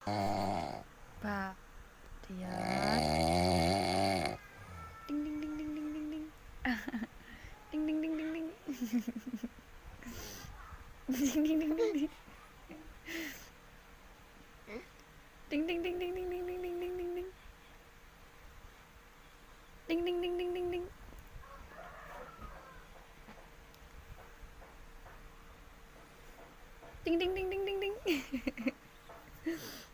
Pak, lihat. Ding ding ding ding ding ding ding. Ding ding ding ding ding. Ding ding ding ding ding. Ding ding ding ding ding ding ding ding ding ding ding. Ding ding ding ding ding ding. Ding ding ding ding ding ding.